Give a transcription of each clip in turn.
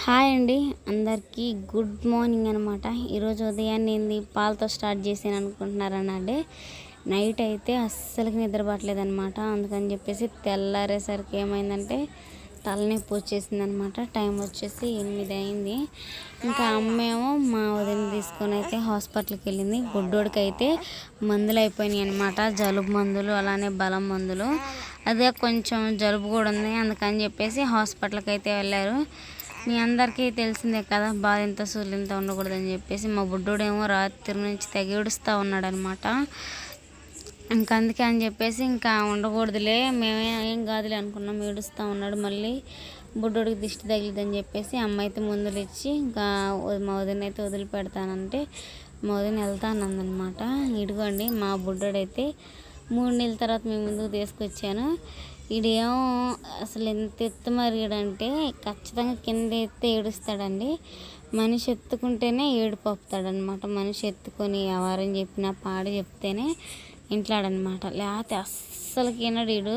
Hi అండి, అందరికీ good morning అనమాట. ఈరోజు ఉదయాన్నే పాలతో స్టార్ట్ చేసాను అనుకుంటున్నారనండి. నైట్ అయితే అస్సలకి నిద్ర పట్టలేదు అనమాట. అందుకని చెప్పేసి తెల్లారేసరికి ఏమైందంటే తలనొప్పి వచ్చేసింది అనమాట. టైం వచ్చేసి 8 అయింది. ఇంకా అమ్మేమో మా వదిన తీసుకొని అయితే హాస్పిటల్కి వెళ్ళింది. గుడ్డోడికి అయితే మందులు అయిపోయినాయి అనమాట, జలుబు మందులు అలానే బలం మందులు. అదే కొంచెం జలుబు కూడా ఉంది, అందుకని చెప్పేసి హాస్పిటల్కి అయితే వెళ్ళారు. మీ అందరికీ తెలిసిందే కదా, బాధ ఎంత సూర్యులతో ఉండకూడదని చెప్పేసి మా బుడ్డోడేమో రాత్రి నుంచి తెగ ఏడుస్తూ ఉన్నాడనమాట. ఇంకా అందుకే అని చెప్పేసి ఇంకా ఉండకూడదులే, మేమే ఏం కాదులే అనుకున్నాం. ఏడుస్తూ ఉన్నాడు. మళ్ళీ బుడ్డోడికి దిష్టి తగిలిద్దని చెప్పేసి అమ్మ అయితే మందులు ఇచ్చి ఇంకా మా వదిన అయితే వదిలిపెడతానంటే మా వదిన వెళ్తానందనమాట. ఇదిగోండి మా బుడ్డోడైతే 3 నెలల తర్వాత మీ ముందుకు తీసుకొచ్చాను. ఈడేమో అసలు ఎంత ఎత్తు మరిగాడంటే ఖచ్చితంగా కింద ఎత్తే ఏడుస్తాడండి. మనిషి ఎత్తుకుంటేనే ఏడుపొస్తాడనమాట. మనిషి ఎత్తుకొని ఎవరని చెప్పినా పాడి చెప్తేనే ఇంట్లాడనమాట, లేకపోతే అస్సలకి వినడు. ఈడు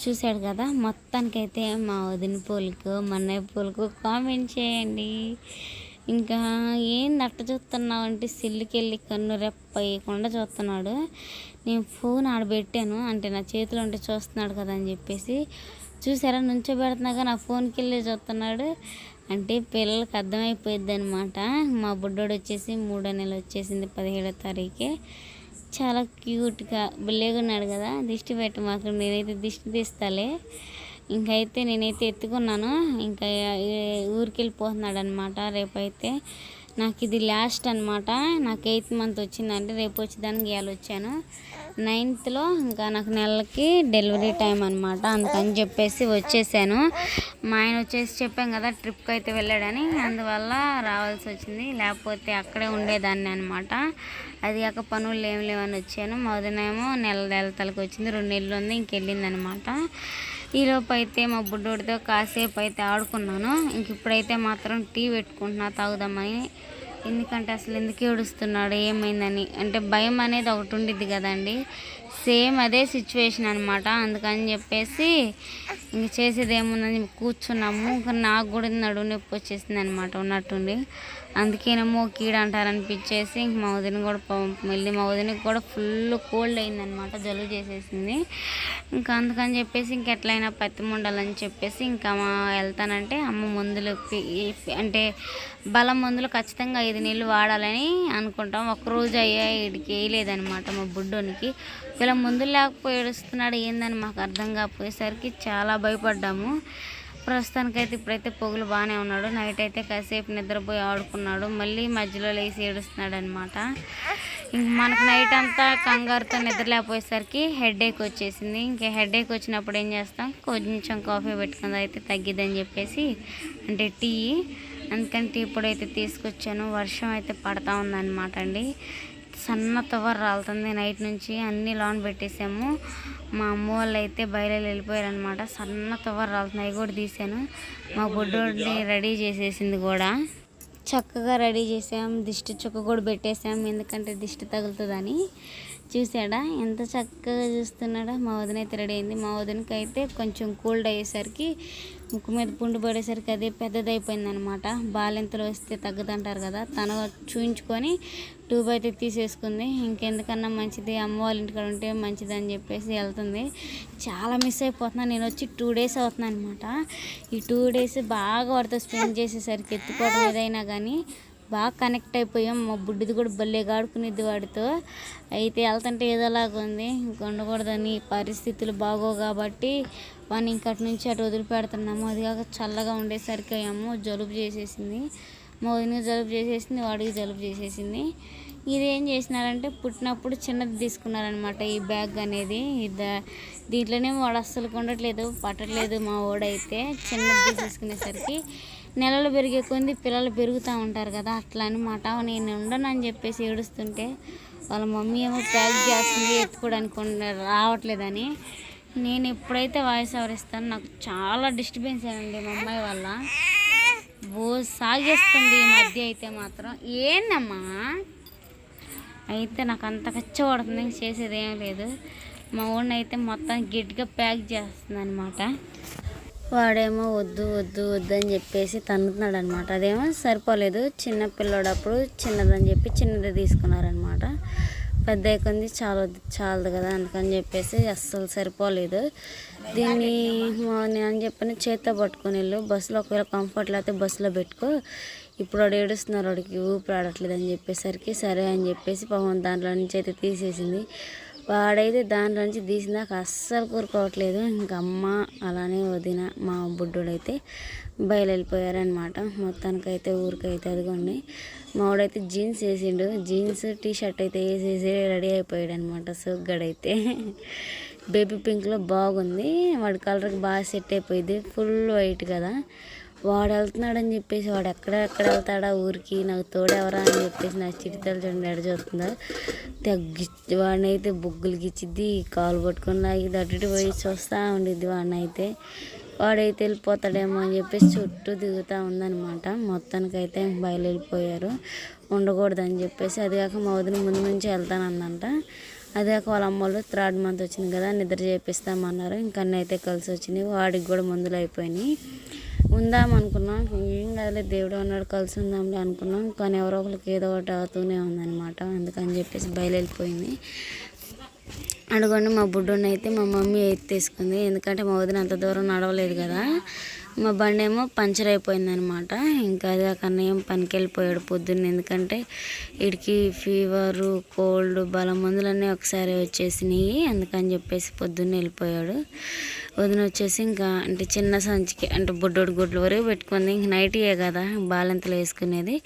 చూశాడు కదా. మొత్తానికైతే మా వదిన పోలికో మా అన్నయ్య పోలికో కామెంట్ చేయండి. ఇంకా ఏంది అట్ట చూస్తున్నావు అంటే సిల్లుకెళ్ళి కన్ను రెప్ప వేయకుండా చూస్తున్నాడు. నేను ఫోన్ ఆడబెట్టాను అంటే నా చేతిలో ఉంటే చూస్తున్నాడు కదా అని చెప్పేసి చూసారా, నుంచోబెడుతున్నాగా నా ఫోన్కి వెళ్ళి చూస్తున్నాడు. అంటే పిల్లలకి అర్థమైపోయింది అనమాట. మా బుడ్డోడు వచ్చేసి 3వ నెల వచ్చేసింది 17వ తారీఖే. చాలా క్యూట్గా బిల్లేగా ఉన్నాడు కదా. దిష్టి పెట్టి మాత్రం నేనైతే దిష్టి తీస్తాలే. ఇంకైతే నేనైతే ఎత్తుకున్నాను. ఇంకా ఊరికి వెళ్ళిపోతున్నాడు అనమాట. రేపైతే నాకు ఇది లాస్ట్ అనమాట. నాకు 8th మంత్ వచ్చిందంటే రేపు వచ్చేదానికి ఇవాళ వచ్చాను. 9thలో ఇంకా నాకు నెలకి డెలివరీ టైం అనమాట. అందుకని చెప్పేసి వచ్చేసాను. మా ఆయన వచ్చేసి చెప్పాం కదా ట్రిప్కి అయితే వెళ్ళాడని, అందువల్ల రావాల్సి వచ్చింది. లేకపోతే అక్కడే ఉండేదాన్ని అనమాట. అది కాక పనులు ఏం లేవని వచ్చాను. మా వదినేమో నెల తలకి వచ్చింది, 2 నెలలు ఉంది, ఇంకెళ్ళింది అనమాట. ఈలోపు అయితే మా బుడ్డోడితో కాసేపు అయితే ఆడుకున్నాను. ఇంక ఇప్పుడైతే మాత్రం టీ పెట్టుకుంటున్నా తాగుదామని. ఎందుకంటే అసలు ఎందుకు ఏడుస్తున్నాడు ఏమైందని, అంటే భయం అనేది ఒకటి ఉండిద్ది కదండి. సేమ్ అదే సిచ్యువేషన్ అనమాట. అందుకని చెప్పేసి ఇంక చేసేది ఏముందని కూర్చున్నాము. నాకు కూడా నడుము నొప్పి వచ్చేసింది అనమాట ఉన్నట్టుండి. అందుకేనేమో కీడ అంటారనిపించేసి ఇంక మా వదిన కూడా మళ్ళీ మా వదినకి కూడా ఫుల్ కోల్డ్ అయిందనమాట, జలుబు చేసేసింది. ఇంకా అందుకని చెప్పేసి ఇంకెట్లయినా పత్తి ఉండాలని చెప్పేసి ఇంకా వెళ్తానంటే అమ్మ మందులు అంటే బలం మందులు ఖచ్చితంగా 5 నెలలు వాడాలని అనుకుంటాం. ఒక్కరోజు అయ్యా వీడికి వేయలేదనమాట మా బుడ్డోనికి. ఇలా మందులు లేకపోయి ఏడుస్తున్నాడు ఏందని మాకు అర్థం కాకపోయేసరికి చాలా భయపడ్డాము. ప్రస్తుతానికైతే ఇప్పుడైతే పొగులు బాగానే ఉన్నాడు. నైట్ అయితే కాసేపు నిద్రపోయి ఆడుకున్నాడు, మళ్ళీ మధ్యలో లేచి ఏడుస్తున్నాడు అనమాట. ఇంక మనకు నైట్ అంతా కంగారుతో నిద్ర లేకపోయేసరికి హెడేక్ వచ్చేసింది. ఇంకా హెడేక్ వచ్చినప్పుడు ఏం చేస్తాం, కొంచెం కాఫీ పెట్టుకుంది అయితే తగ్గిద్దని చెప్పేసి, అంటే టీ. అందుకని టీ పొడి అయితే తీసుకొచ్చాను. వర్షం అయితే పడతా ఉందన్నమాట అండి. సన్న తవర్ రాలుతుంది. నైట్ నుంచి అన్నీ లోన్ పెట్టేసాము. మా అమ్మ వాళ్ళు అయితే బయలు వెళ్ళిపోయారనమాట. సన్న తవర్ రాలుతుంది, అవి కూడా తీసాను. మా బుడ్డోడిని రెడీ చేసేసింది కూడా, చక్కగా రెడీ చేసాం. దిష్టి చుక్క కూడా పెట్టేసాం, ఎందుకంటే దిష్టి తగులుతుందని. చూసాడా ఎంత చక్కగా చూస్తున్నాడా. మా వదిన అయితే రెడీ అయింది. మా వదినకి అయితే కొంచెం కోల్డ్ అయ్యేసరికి ముక్కు మీద పుండు పడేసరికి అదే పెద్దదైపోయింది అనమాట. బాలింతలు వస్తే తగ్గదంటారు కదా, తను చూయించుకొని ట్యూబ్ అయితే తీసేసుకుంది. ఇంకెందుకన్నా మంచిది అమ్మ వాళ్ళ ఇంటికాడ ఉంటే మంచిది అని చెప్పేసి వెళ్తుంది. చాలా మిస్ అయిపోతున్నాను. నేను వచ్చి 2 డేస్ అవుతున్నాను అనమాట. ఈ 2 డేస్ బాగా వాడితో స్పెండ్ చేసేసరికి ఎత్తుకోవడం ఏదైనా కానీ బాగా కనెక్ట్ అయిపోయాం. మా బుడ్డిది కూడా భలేగా ఆడుకునేది వాడితో. అయితే వెళ్తుంటే ఏదోలాగా ఉంది, ఇంక ఉండకూడదని పరిస్థితులు బాగోవు కాబట్టి వాడిని ఇంకటి నుంచి అటు వదిలిపెడుతున్నాము. అది కాక చల్లగా ఉండేసరికి అమ్మో జలుబు చేసేసింది. మా వదిన జలుబు చేసేసింది, వాడికి జలుబు చేసేసింది. ఇదేం చేసినారంటే పుట్టినప్పుడు చిన్నది తీసుకున్నారనమాట ఈ బ్యాగ్ అనేది. దీంట్లోనే వాడు అస్సలు ఉండట్లేదు, పట్టట్లేదు. మా వాడైతే చిన్నది తీసేసుకునేసరికి నెలలు పెరిగే కొంది పిల్లలు పెరుగుతూ ఉంటారు కదా, అట్లా అనమాట. నేను ఉండనని చెప్పేసి ఏడుస్తుంటే వాళ్ళ మమ్మీ ఏమో ప్యాక్ చేస్తుంది ఎత్తుకోవడానికి రావట్లేదని. నేను ఎప్పుడైతే వాయిస్ ఓవర్ ఇస్తాను నాకు చాలా డిస్టర్బెన్స్ అయ్యండి మా అమ్మాయి వల్ల. సాగేస్తుంది ఈ మధ్య అయితే మాత్రం. ఏందమ్మా అయితే నాకు అంత కచ్చి పడుతుంది, చేసేది ఏం లేదు. మా ఊడిని అయితే మొత్తం గట్టిగా ప్యాక్ చేస్తుంది అనమాట. వాడేమో వద్దు వద్దు వద్దు అని చెప్పేసి తన్నుతున్నాడు అనమాట. అదేమో సరిపోలేదు, చిన్న పిల్లోడప్పుడు చిన్నదని చెప్పి చిన్నది తీసుకున్నారనమాట. పెద్ద కొంది చాలదు కదా, అందుకని చెప్పేసి అస్సలు సరిపోలేదు. దీన్ని నేను చెప్పిన చేత్తో పట్టుకొని వెళ్ళు, బస్సులో ఒకవేళ కంఫర్ట్ లేకపోతే బస్సులో పెట్టుకో, ఇప్పుడు వాడు ఏడుస్తున్నారు, వాడికి ఊపిరి ఆడట్లేదు అని చెప్పేసరికి సరే అని చెప్పేసి పాపం దాంట్లో నుంచి అయితే తీసేసింది. వాడైతే దాంట్లో నుంచి తీసినాక అస్సలు కూరుకోవట్లేదు. ఇంకా అమ్మ అలానే వదిన మా బుడ్డోడైతే బయలుపోయారనమాట. మొత్తానికైతే ఊరికైతే అదిగోండి మా వాడైతే జీన్స్ వేసిండు, జీన్స్ టీ షర్ట్ అయితే వేసేసి రెడీ అయిపోయాడు అనమాట. సుగ్గడైతే బేబీ పింక్లో బాగుంది, వాడి కలర్కి బాగా సెట్ అయిపోయింది, ఫుల్ వైట్ కదా. వాడు వెళ్తున్నాడని చెప్పేసి వాడు ఎక్కడ వెళ్తాడా ఊరికి, నాకు తోడెవరా అని చెప్పేసి నాకు చిటితలు చూడండి ఎడ చూస్తుందా, వాడిని అయితే బొగ్గులు గిచ్చిద్ది, కాలు పట్టుకొని లాగిద్ది, అటు పోయి చూస్తూ ఉండిద్ది. వాడినైతే వాడైతే వెళ్ళిపోతాడేమో అని చెప్పేసి చుట్టూ దిగుతూ ఉందన్నమాట. మొత్తానికైతే బయలుపోయారు, ఉండకూడదని చెప్పేసి. అది కాక మా వదిన ముందు నుంచి వెళ్తానందంట. అది కాక వాళ్ళ అమ్మోళ్ళు 3rd month వచ్చింది కదా, నిద్ర చేపిస్తామన్నారు. ఇంకన్నీ అయితే కలిసి వచ్చినాయి, వాడికి కూడా మందులు అయిపోయినాయి. ఉందామనుకున్నాం, ఏం కదలే దేవుడు అన్నాడు కలిసి ఉందాంలే అనుకున్నాం, కానీ ఎవరో ఒకరికి ఏదో ఒకటి అవుతూనే ఉందన్నమాట. అందుకని చెప్పేసి బయలుపోయింది. అడుగండి మా బుడ్డోని అయితే మా మమ్మీ అయితే తీసుకుంది, ఎందుకంటే మా వదిన అంత దూరం నడవలేదు కదా. మా బండి ఏమో పంచర్ అయిపోయిందనమాట. ఇంకా అది కన్నయ్య పనికి వెళ్ళిపోయాడు పొద్దున్న, ఎందుకంటే వీడికి ఫీవరు కోల్డ్ బలం మందులన్నీ ఒకసారి వచ్చేసినాయి, అందుకని చెప్పేసి పొద్దున్న వెళ్ళిపోయాడు. వదిన వచ్చేసి ఇంకా అంటే చిన్న సంచికి అంటే బుడ్డోడు గుడ్ల వరకు పెట్టుకుంది. ఇంక నైటీయే కదా బాలెంతలు వేసుకునేది,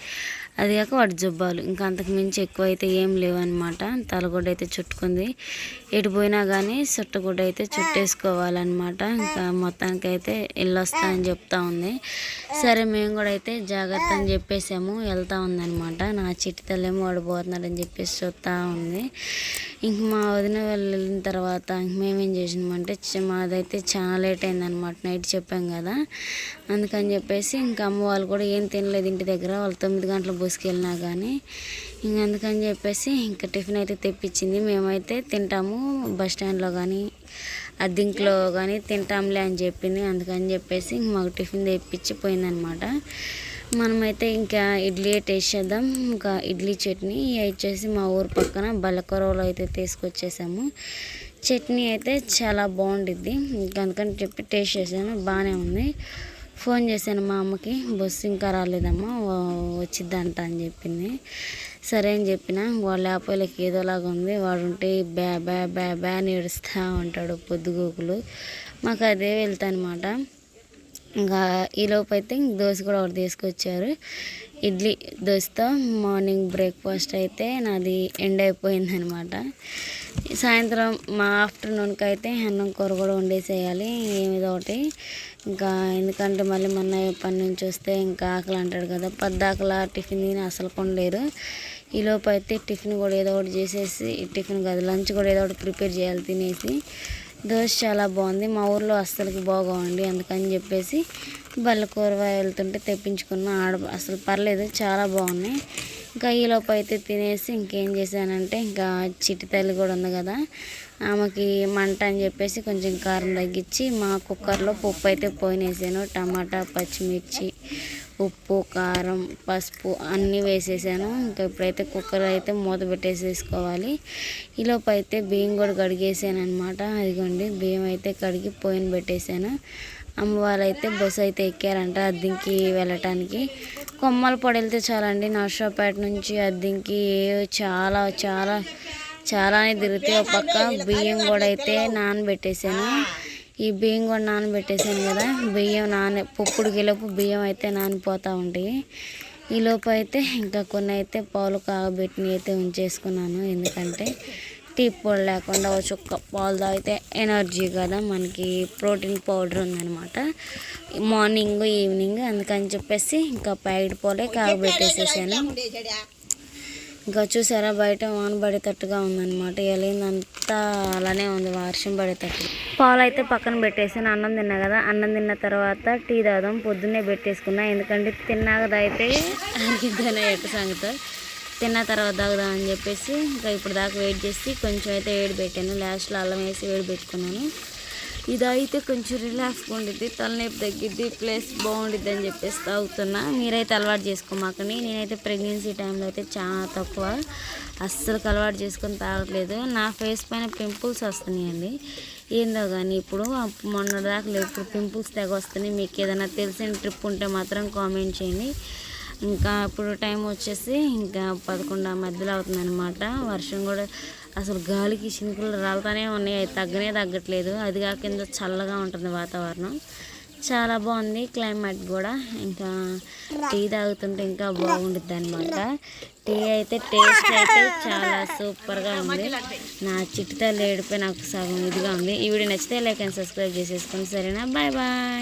అది కాక వాటి జుబ్బాలు, ఇంకా అంతకు మించి ఎక్కువ అయితే ఏం లేవన్నమాట. తలగుడ్డ అయితే చుట్టుకుంది, ఎటు పోయినా కానీ చుట్టగుడ్డ అయితే చుట్టేసుకోవాలన్నమాట. ఇంకా మొత్తానికైతే వెళ్ళొస్తా అని చెప్తా ఉంది. సరే మేము కూడా అయితే జాగ్రత్త అని చెప్పేసాము, వెళ్తూ ఉందన్నమాట. నా చిట్టి తల్లేమో వాడిపోతున్నాడని చెప్పేసి చూస్తూ ఉంది. ఇంక మా వదిన వెళ్ళిన తర్వాత మేమేం చేసినామంటే మాదైతే చాలా లేట్ అయిందనమాట, నైట్ చెప్పాం కదా. అందుకని చెప్పేసి ఇంకా అమ్మ వాళ్ళు కూడా ఏం తినలేదు ఇంటి దగ్గర, వాళ్ళు 9 గంటల బస్సుకి వెళ్ళినా కానీ. ఇంక అందుకని చెప్పేసి ఇంకా టిఫిన్ అయితే తెప్పించింది. మేమైతే తింటాము బస్ స్టాండ్లో కానీ అద్దెంట్లో కానీ తింటాంలే అని చెప్పింది. అందుకని చెప్పేసి మాకు టిఫిన్ తెప్పించి పోయిందనమాట. మనమైతే ఇంకా ఇడ్లీ టేస్ట్ చేద్దాం. ఇంకా ఇడ్లీ చట్నీ వచ్చేసి మా ఊరు పక్కన బల్లకొరవలో అయితే తీసుకొచ్చేసాము. చట్నీ అయితే చాలా బాగుండిద్ది, ఇంకా అందుకని చెప్పి టేస్ట్ చేశాను, బాగానే ఉంది. ఫోన్ చేశాను మా అమ్మకి, బస్సు ఇంకా రాలేదమ్మా వచ్చిద్దంట అని చెప్పింది. సరే అని చెప్పిన. వాళ్ళ ఆపోయిలకి ఏదోలాగా ఉంది, వాడు ఉంటే బ్యా బ్యా బ్యా బ్యా అని ఏడుస్తూ ఉంటాడు పొద్దుగోకులు. మాకు అదే వెళ్తానమాట. ఇంకా ఈలోపు అయితే దోశ కూడా ఒకటి తీసుకొచ్చారు, ఇడ్లీ దోశతో మార్నింగ్ బ్రేక్ఫాస్ట్ అయితే నాది ఎండ్ అయిపోయిందనమాట. సాయంత్రం మా ఆఫ్టర్నూన్కి అయితే అన్నం కూర కూడా వండేసేయాలి ఏమిదో ఒకటి. ఇంకా ఎందుకంటే మళ్ళీ మొన్న పని నుంచి వస్తే ఇంకా ఆకలి అంటాడు కదా, పద్దాకలా టిఫిన్ తిని అసలు కొండలేరు. ఈలోపు అయితే టిఫిన్ కూడా ఏదో ఒకటి చేసేసి, టిఫిన్ కాదు లంచ్ కూడా ఏదో ఒకటి ప్రిపేర్ చేయాలి తినేసి. దోశ చాలా బాగుంది, మా ఊర్లో అస్సలకి బాగోండి, అందుకని చెప్పేసి బల్లకూర వెళ్తుంటే తెప్పించుకున్న. అసలు పర్లేదు, చాలా బాగున్నాయి. ఇంకా ఈలోపు అయితే తినేసి ఇంకేం చేశానంటే, ఇంకా చిట్టి తల్లి కూడా ఉంది కదా, ఆమెకి మంట అని చెప్పేసి కొంచెం కారం తగ్గించి మా కుక్కర్లో పప్పు అయితే పోయినేసాను. టమాటా, పచ్చిమిర్చి, ఉప్పు, కారం, పసుపు అన్నీ వేసేసాను. ఇంకా ఇప్పుడైతే కుక్కర్ అయితే మూత పెట్టేసేసుకోవాలి. ఈలోపు అయితే బియ్యం కూడా కడిగేసాను అనమాట. అదిగోండి బియ్యం అయితే కడిగి పొయ్యిన పెట్టేశాను. అమ్మ వాళ్ళైతే బస్సు అయితే ఎక్కారంట అద్దెంకి వెళ్ళటానికి. కొమ్మల పొడి వెళ్తే చాలండి, నర్సాపేట నుంచి అద్దెంకి చాలా చాలా చాలానే తిరుగుతాయి. ఒక పక్క బియ్యం కూడా అయితే నానబెట్టేసాను. ఈ బియ్యం కూడా నానబెట్టేసాను కదా, బియ్యం పొప్పుడుకిలోపు బియ్యం అయితే నానిపోతూ ఉంటాయి. ఈలోపు అయితే ఇంకా కొన్ని అయితే పాలు కాగబెట్టినవి అయితే ఉంచేసుకున్నాను, ఎందుకంటే టీ పొడి లేకుండా ఒక చుక్క పాలు తాగితే ఎనర్జీ కదా, మనకి ప్రోటీన్ పౌడర్ ఉందనమాట మార్నింగ్ ఈవినింగ్. అందుకని చెప్పేసి ఇంకా ప్యాకెట్ పాలే కాగబెట్టేసేసాను. ఇంకా చూసారా బయట వాన పడేటట్టుగా ఉందన్నమాట, వెళ్ళిందంతా అలానే ఉంది, వర్షం పడేటట్టు. పాలు అయితే పక్కన పెట్టేసాను. అన్నం తిన్నా కదా, అన్నం తిన్న తర్వాత టీ తాగుదాం పొద్దున్నే పెట్టేసుకున్నా, ఎందుకంటే తిన్నాక తాగితే అరిగిద్దనే ఎట్టు సంగతో, తిన్న తర్వాత తాగుదాం అని చెప్పేసి ఇంకా ఇప్పుడు దాకా వెయిట్ చేసి కొంచెం అయితే వేడి పెట్టాను. లాస్ట్లో అల్లం వేసి వేడి పెట్టుకున్నాను. ఇదైతే కొంచెం రిలాక్స్గా ఉండిద్ది, తలనొప్పి తగ్గిద్ది, ప్లస్ బాగుండిద్ది అని చెప్పేసి తాగుతున్నా. మీరైతే అలవాటు చేసుకోమాకండి. నేనైతే ప్రెగ్నెన్సీ టైంలో అయితే చాలా తక్కువ, అస్సలు అలవాటు చేసుకొని తాగట్లేదు. నా ఫేస్ పైన పింపుల్స్ వస్తున్నాయండి, ఏందో కానీ ఇప్పుడు మొన్న దాకా లేవు, ఇప్పుడు పింపుల్స్ తెగ వస్తున్నాయి. మీకు ఏదైనా తెలిసిన ట్రిప్ ఉంటే మాత్రం కామెంట్ చేయండి. ఇంకా ఇప్పుడు టైం వచ్చేసి ఇంకా 11 మధ్యలో అవుతుందన్నమాట. వర్షం కూడా అసలు గాలికి చినుకులు రాలుతానే ఉన్నాయి, అవి తగ్గట్లేదు. అది కాక కింద చల్లగా ఉంటుంది వాతావరణం, చాలా బాగుంది క్లైమేట్ కూడా. ఇంకా టీ తాగుతుంటే ఇంకా బాగుంటుంది అనమాట. టీ అయితే టేస్ట్ అయితే చాలా సూపర్గా ఉంది. నా చిట్టుతల్లి ఏడిపోయి నాకు సగం ఇదిగా ఉంది. ఈ వీడియో నచ్చితే లైక్ అండ్ సబ్స్క్రైబ్ చేసేసుకోండి, సరేనా? Bye bye.